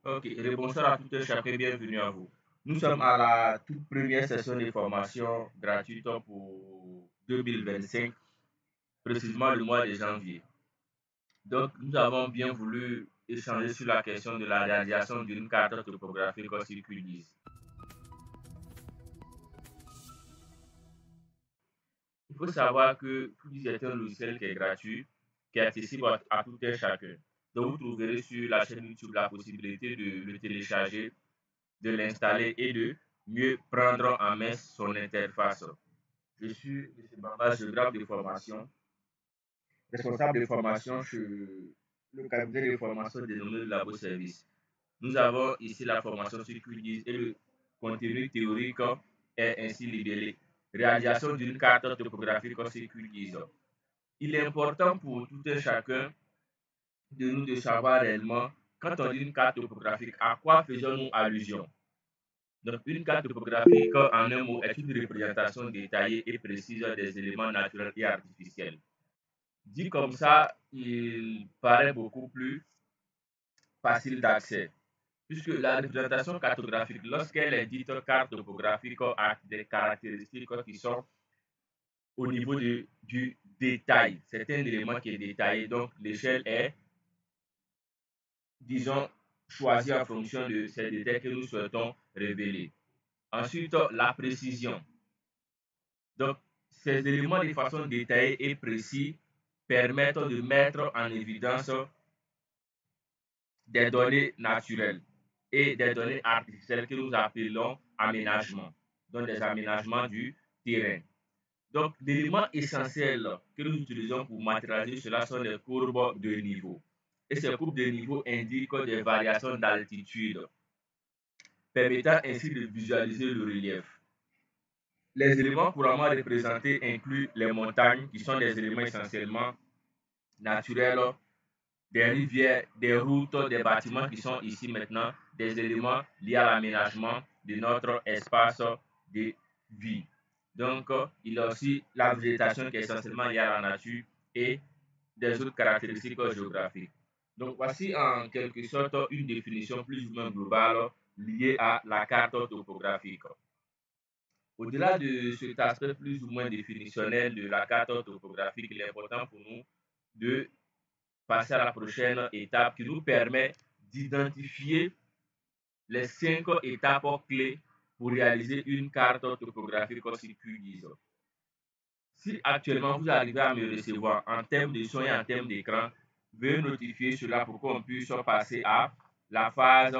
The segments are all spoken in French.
Ok, et bonsoir à toutes et chacun, bienvenue à vous. Nous sommes à la toute première session de formation gratuite pour 2025, précisément le mois de janvier. Donc, nous avons bien voulu échanger sur la question de la réalisation d'une carte topographique au circuit 10. Il faut savoir que QGIS est un logiciel qui est gratuit, qui est accessible à tout et chacun. Donc, vous trouverez sur la chaîne YouTube la possibilité de le télécharger, de l'installer et de mieux prendre en main son interface. Je suis M. Bamba, géographe de formation, responsable de formation chez le cabinet de formation dénommé Labo Service. Nous avons ici la formation sur QGIS et le contenu théorique est ainsi libellé. Réalisation d'une carte topographique sur QGIS. Il est important pour tout un chacun de nous de savoir réellement, quand on dit une carte topographique, à quoi faisons-nous allusion? Donc, une carte topographique, en un mot, est une représentation détaillée et précise des éléments naturels et artificiels. Dit comme ça, il paraît beaucoup plus facile d'accès, puisque la représentation cartographique, lorsqu'elle est dite carte topographique, a des caractéristiques qui sont au niveau du détail. C'est un élément qui est détaillé, donc l'échelle est, disons, choisie en fonction de ces détails que nous souhaitons révéler. Ensuite, la précision. Donc, ces éléments de façon détaillée et précise permettent de mettre en évidence des données naturelles et des données artificielles que nous appelons aménagements, donc des aménagements du terrain. Donc, l'élément essentiel que nous utilisons pour matérialiser cela sont les courbes de niveau. Et ces courbes de niveau indiquent des variations d'altitude, permettant ainsi de visualiser le relief. Les éléments couramment représentés incluent les montagnes, qui sont des éléments essentiellement naturels, des rivières, des routes, des bâtiments qui sont ici maintenant des éléments liés à l'aménagement de notre espace de vie. Donc, il y a aussi la végétation qui est essentiellement liée à la nature et des autres caractéristiques géographiques. Donc, voici en quelque sorte une définition plus ou moins globale liée à la carte topographique. Au-delà de cet aspect plus ou moins définitionnel de la carte topographique, il est important pour nous de passer à la prochaine étape qui nous permet d'identifier les 5 étapes clés pour réaliser une carte topographique sur QGIS. Si actuellement vous arrivez à me recevoir en termes de son et en termes d'écran, veuillez notifier cela pour qu'on puisse passer à la phase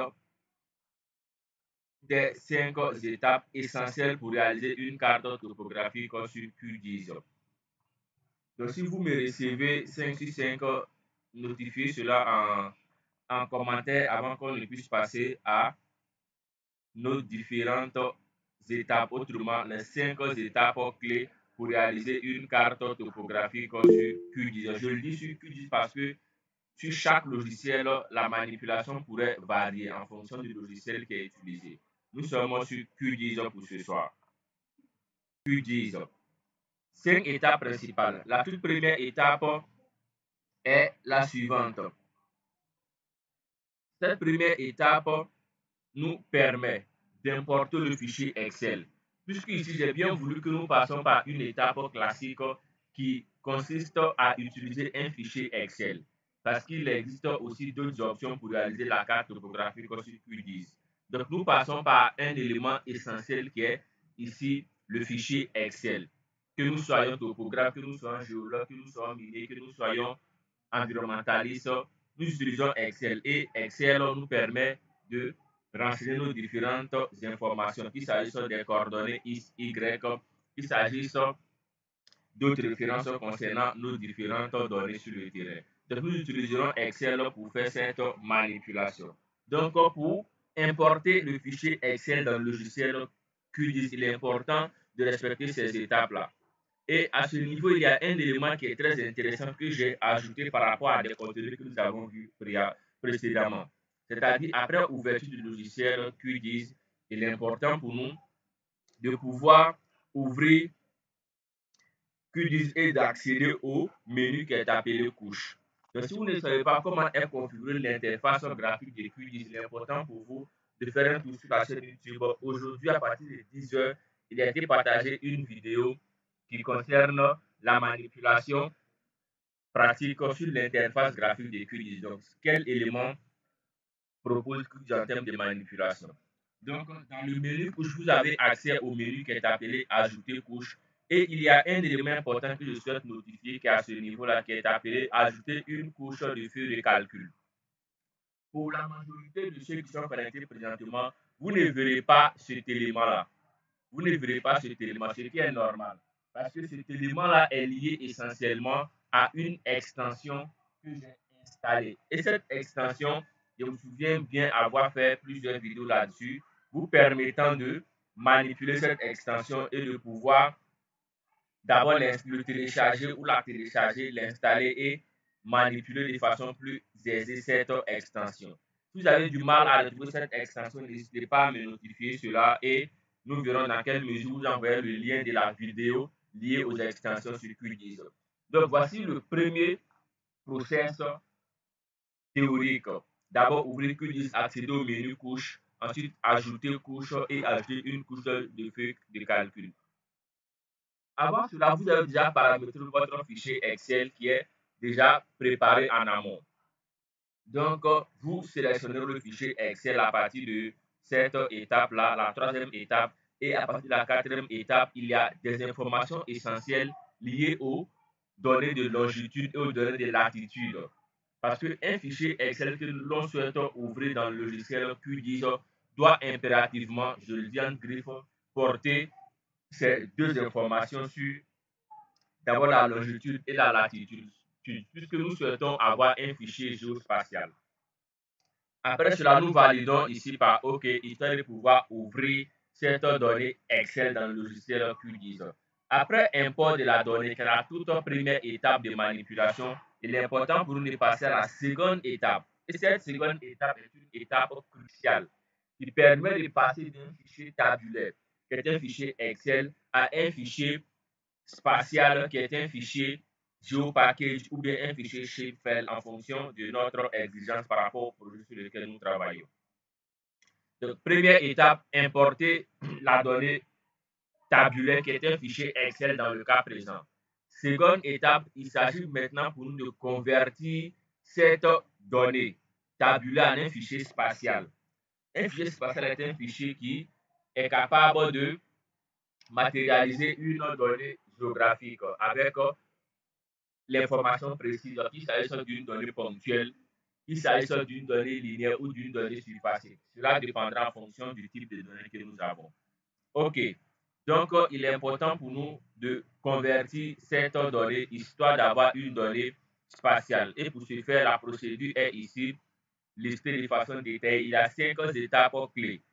des 5 étapes essentielles pour réaliser une carte topographique sur QGIS. Donc, si vous me recevez 5 sur 5, notifiez cela en commentaire avant qu'on ne puisse passer à nos différentes étapes, autrement les 5 étapes clés pour réaliser une carte topographique sur QGIS. Je le dis sur QGIS parce que sur chaque logiciel, la manipulation pourrait varier en fonction du logiciel qui est utilisé. Nous sommes sur QGIS pour ce soir. QGIS. 5 étapes principales. La toute première étape est la suivante. Cette première étape nous permet d'importer le fichier Excel. Puisqu'ici, j'ai bien voulu que nous passions par une étape classique qui consiste à utiliser un fichier Excel. Parce qu'il existe aussi d'autres options pour réaliser la carte topographique sur QGIS. Donc, nous passons par un élément essentiel qui est ici le fichier Excel. Que nous soyons topographes, que nous soyons géologues, que nous soyons miniers, que nous soyons environnementalistes, nous utilisons Excel. Et Excel nous permet de renseigner nos différentes informations, qu'il s'agisse des coordonnées X, Y, qu'il s'agisse d'autres références concernant nos différentes données sur le terrain. Donc, nous utiliserons Excel pour faire cette manipulation. Donc, pour importer le fichier Excel dans le logiciel QGIS, il est important de respecter ces étapes-là. Et à ce niveau, il y a un élément qui est très intéressant que j'ai ajouté par rapport à des contenus que nous avons vus précédemment. C'est-à-dire, après ouverture du logiciel QGIS, il est important pour nous de pouvoir ouvrir QGIS et d'accéder au menu qui est appelé couche. Donc, si vous ne savez pas comment est configurée l'interface graphique de QGIS, il est important pour vous de faire un tour sur la chaîne YouTube. Aujourd'hui, à partir de 10 heures, il a été partagé une vidéo qui concerne la manipulation pratique sur l'interface graphique de QGIS. Donc, quel élément propose QGIS en termes de manipulation? Donc, dans le menu couche, vous avez accès au menu qui est appelé Ajouter couche. Et il y a un élément important que je souhaite notifier qui est à ce niveau-là, qui est appelé Ajouter une couche de feuille de calcul. Pour la majorité de ceux qui sont connectés présentement, vous ne verrez pas cet élément-là. Vous ne verrez pas cet élément, ce qui est normal. Parce que cet élément-là est lié essentiellement à une extension que j'ai installée. Et cette extension, je me souviens bien avoir fait plusieurs vidéos là-dessus, vous permettant de manipuler cette extension et de pouvoir d'abord le télécharger ou la télécharger, l'installer et manipuler de façon plus aisée cette extension. Si vous avez du mal à retrouver cette extension, n'hésitez pas à me notifier cela et nous verrons dans quelle mesure vous envoyez le lien de la vidéo liée aux extensions sur QGIS. Donc voici le premier process théorique. D'abord ouvrir QGIS, accéder au menu couche, ensuite ajouter couche et ajouter une couche de feuille de calcul. Avant cela, vous avez déjà paramétré votre fichier Excel qui est déjà préparé en amont. Donc, vous sélectionnez le fichier Excel à partir de cette étape-là, la troisième étape. Et à partir de la quatrième étape, il y a des informations essentielles liées aux données de longitude et aux données de latitude. Parce qu'un fichier Excel que l'on souhaite ouvrir dans le logiciel QGIS doit impérativement, je le dis en griffe, porter ces deux informations sur d'abord la longitude et la latitude, puisque nous souhaitons avoir un fichier géospatial. Après cela, nous validons ici par OK, histoire de pouvoir ouvrir cette donnée Excel dans le logiciel QGIS. Après import de la donnée, qui est la toute première étape de manipulation, il est important pour nous de passer à la seconde étape. Et cette seconde étape est une étape cruciale qui permet de passer d'un fichier tabulaire, qui est un fichier Excel, à un fichier spatial qui est un fichier GeoPackage ou bien un fichier Shapefile en fonction de notre exigence par rapport au projet sur lequel nous travaillons. Donc, première étape, importer la donnée tabulaire qui est un fichier Excel dans le cas présent. Seconde étape, il s'agit maintenant pour nous de convertir cette donnée tabulaire en un fichier spatial. Un fichier spatial est un fichier qui est capable de matérialiser une donnée géographique avec l'information précise, qu'il s'agisse d'une donnée ponctuelle, qu'il s'agisse d'une donnée linéaire ou d'une donnée surpacée. Cela dépendra en fonction du type de données que nous avons. OK. Donc, il est important pour nous de convertir cette donnée histoire d'avoir une donnée spatiale. Et pour ce faire, la procédure est ici listée de façon détaillée. Il y a 5 étapes clés.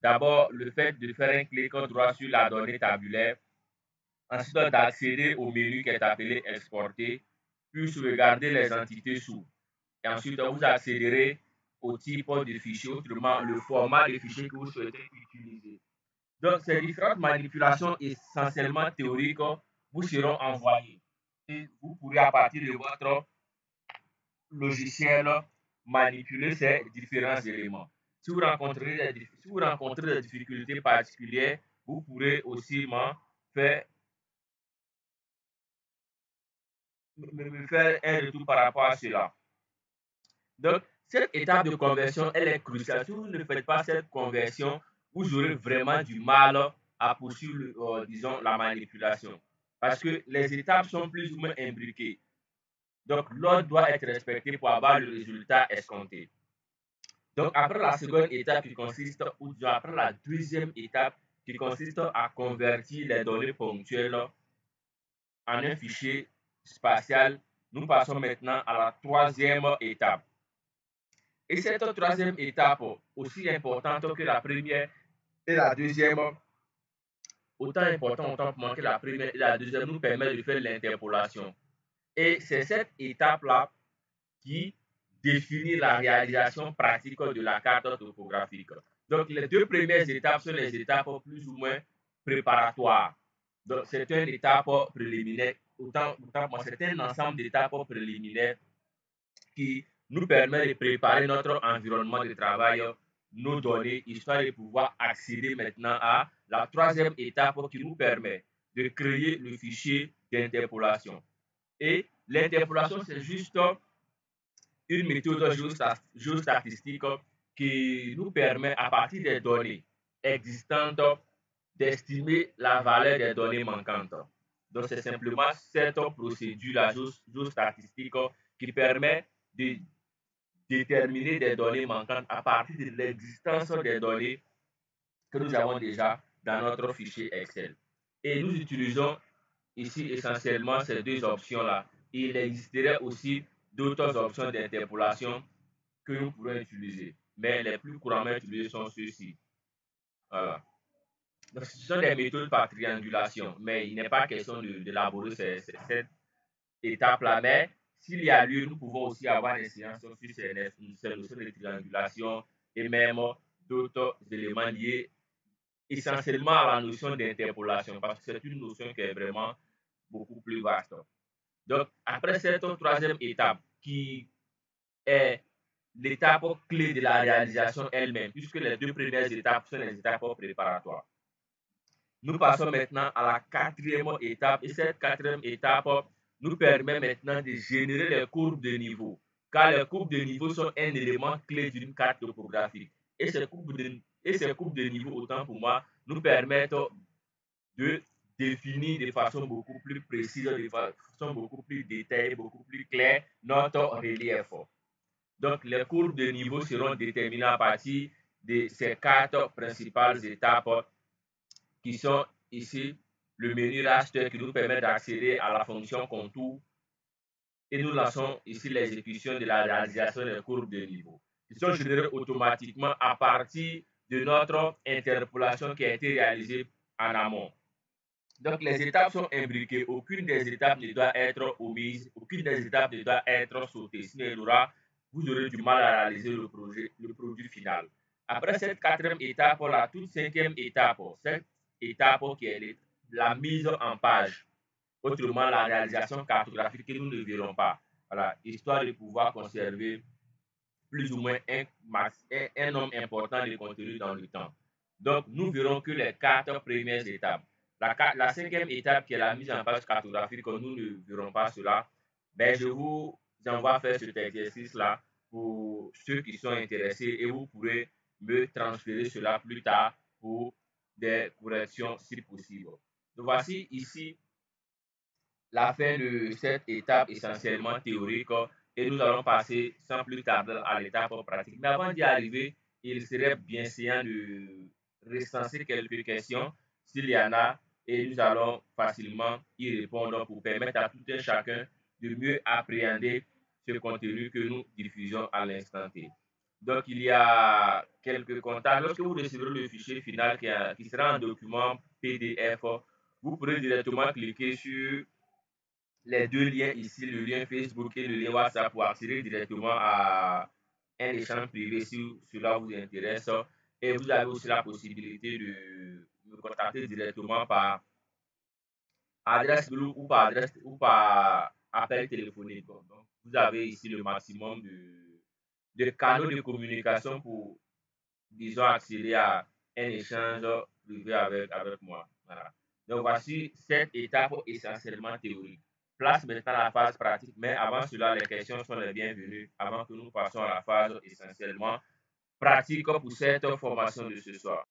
D'abord, le fait de faire un clic droit sur la donnée tabulaire. Ensuite, d'accéder au menu qui est appelé Exporter, puis sauvegarder les entités sous. Et ensuite, vous accéderez au type de fichier, autrement le format de fichier que vous souhaitez utiliser. Donc, ces différentes manipulations essentiellement théoriques vous seront envoyées. Et vous pourrez, à partir de votre logiciel, manipuler ces différents éléments. Si vous rencontrez des difficultés particulières, vous pourrez aussi faire me faire un retour par rapport à cela. Donc, cette étape de conversion, elle est cruciale. Si vous ne faites pas cette conversion, vous aurez vraiment du mal à poursuivre, disons, la manipulation. Parce que les étapes sont plus ou moins imbriquées. Donc, l'ordre doit être respecté pour avoir le résultat escompté. Donc, après la seconde étape qui consiste, ou disons, après la deuxième étape qui consiste à convertir les données ponctuelles en un fichier spatial, nous passons maintenant à la troisième étape. Et cette troisième étape, aussi importante que la première et la deuxième, autant important autant pour moi que la première et la deuxième, nous permet de faire l'interpolation. Et c'est cette étape-là qui définit la réalisation pratique de la carte topographique. Donc, les deux premières étapes sont les étapes plus ou moins préparatoires. Donc, c'est une étape préliminaire. Autant pour moi, c'est un ensemble d'étapes préliminaires qui nous permet de préparer notre environnement de travail, nos données, histoire de pouvoir accéder maintenant à la troisième étape qui nous permet de créer le fichier d'interpolation. Et l'interpolation, c'est juste une méthode géostatistique qui nous permet, à partir des données existantes, d'estimer la valeur des données manquantes. Donc, c'est simplement cette procédure-là géostatistique qui permet de déterminer des données manquantes à partir de l'existence des données que nous avons déjà dans notre fichier Excel. Et nous utilisons ici essentiellement ces deux options-là. Il existerait aussi d'autres options d'interpolation que nous pourrons utiliser, mais les plus couramment utilisées sont ceux-ci. Voilà. Donc, ce sont des méthodes par triangulation, mais il n'est pas question d'élaborer cette étape-là. Mais s'il y a lieu, nous pouvons aussi avoir des séances sur ces notions de triangulation et même d'autres éléments liés essentiellement à la notion d'interpolation, parce que c'est une notion qui est vraiment beaucoup plus vaste. Donc, après cette troisième étape, qui est l'étape clé de la réalisation elle-même, puisque les deux premières étapes sont les étapes préparatoires. Nous passons maintenant à la quatrième étape, et cette quatrième étape nous permet maintenant de générer les courbes de niveau, car les courbes de niveau sont un élément clé d'une carte topographique. Et ces courbes de niveau, autant pour moi, nous permettent de définir de façon beaucoup plus précise, de façon beaucoup plus détaillée, beaucoup plus claire notre relief. Donc, les courbes de niveau seront déterminées à partir de ces quatre principales étapes qui sont ici le menu raster qui nous permet d'accéder à la fonction contour et nous lançons ici l'exécution de la réalisation des courbes de niveau qui sont générées automatiquement à partir de notre interpolation qui a été réalisée en amont. Donc, les étapes sont imbriquées. Aucune des étapes ne doit être omise, aucune des étapes ne doit être sautée. Sinon, vous aurez du mal à réaliser le produit final. Après cette quatrième étape, la toute cinquième étape, cette étape qui est la mise en page, autrement la réalisation cartographique que nous ne verrons pas. Voilà, histoire de pouvoir conserver plus ou moins un nombre important de contenu dans le temps. Donc, nous verrons que les quatre premières étapes. La cinquième étape qui est la mise en page cartographique, nous ne verrons pas cela. Ben, je vous envoie faire cet exercice-là pour ceux qui sont intéressés et vous pourrez me transférer cela plus tard pour des corrections si possible. Donc, voici ici la fin de cette étape essentiellement théorique et nous allons passer sans plus tarder à l'étape pratique. Mais avant d'y arriver, il serait bien séant de recenser quelques questions s'il y en a et nous allons facilement y répondre pour permettre à tout un chacun de mieux appréhender ce contenu que nous diffusons à l'instant T. Donc, il y a quelques contacts. Lorsque vous recevrez le fichier final qui sera un document PDF, vous pourrez directement cliquer sur les deux liens ici, le lien Facebook et le lien WhatsApp pour accéder directement à un échange privé si cela vous intéresse. Et vous avez aussi la possibilité de me contacter directement par adresse mail ou par appel téléphonique. Donc, vous avez ici le maximum de canaux de communication pour, disons, accéder à un échange privé avec moi. Voilà. Donc, voici cette étape essentiellement théorique. Place maintenant la phase pratique, mais avant cela, les questions sont les bienvenues avant que nous passions à la phase essentiellement pratique pour cette formation de ce soir.